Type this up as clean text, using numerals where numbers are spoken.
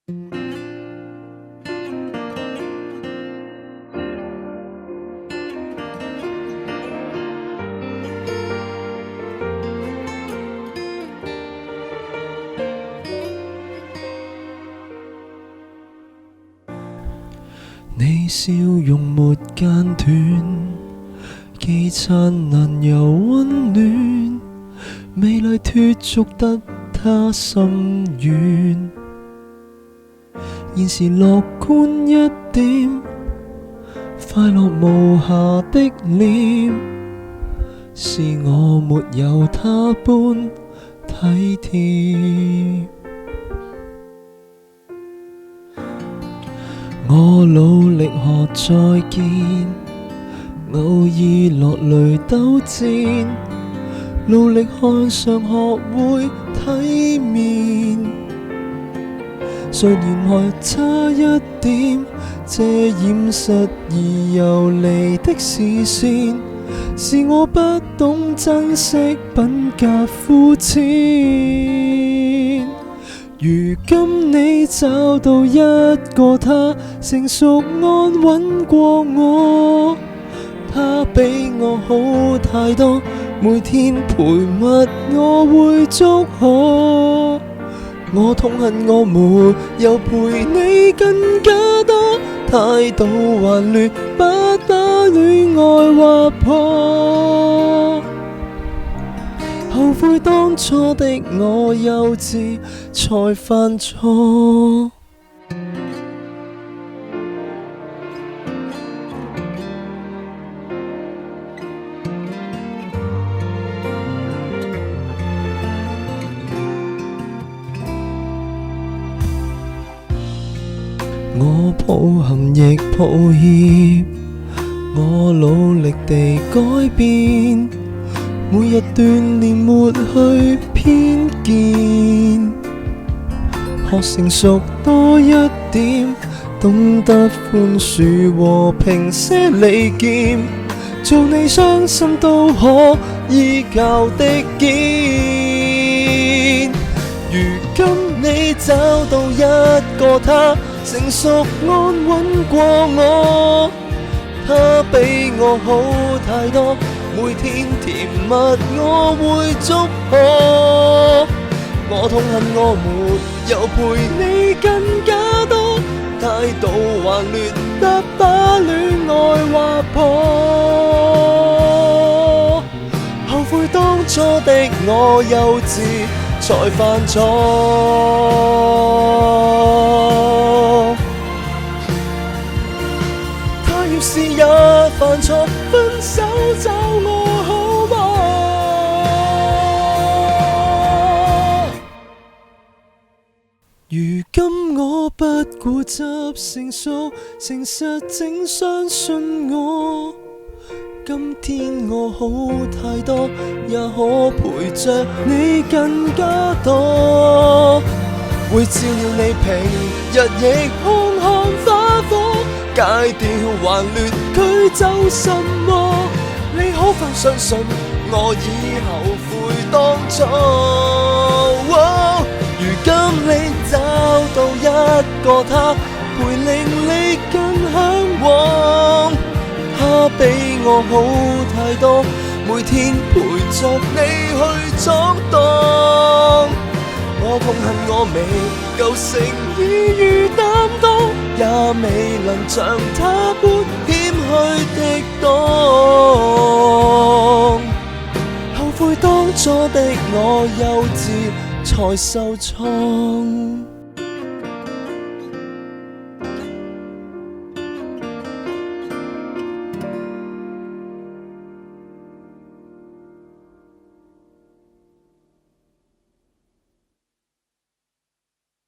你笑容沒間斷，既燦爛又溫暖，美麗脫俗得他心軟。現時樂觀一點，快樂無瑕的臉，是我沒有他般體貼。我努力學再見，偶爾落淚鬥戰，努力看上學會體面。雖然還差一點，遮掩實而游離的視線，是我不懂珍惜品格膚淺。如今你找到一個他，成熟安穩過我，他比我好太多，每天陪蜜我會祝賀。我痛恨我沒有陪你更加多，態度頑劣，不把戀愛劃破。後悔當初的我幼稚，才犯錯。我抱憾亦抱歉，我努力地改變，每日鍛鍊抹去偏見，學成熟多一點，懂得寬恕和平些利劍，做你傷心都可依靠的肩。如今你找到一個他，成熟安穩過我，他比我好太多，每天甜蜜我會祝賀。我痛恨我沒有陪你更加多，態度頑劣得把戀愛劃破。後悔當初的我幼稚，才犯錯。他要是也犯錯，分手找我好嗎？如今我不固執，成熟誠實正相信我。今天我好太多，也可陪着你更加多。會照料你平日亦看看花火，戒掉頑劣驅走什麼？你可否相信我已後悔當初？如今你找到一個他，陪令你更向往。他比我好太多，每天陪着你去闖蕩。我痛恨我未夠誠意與擔當，也未能像他般謙虛的當。後悔當初的我幼稚，才受創。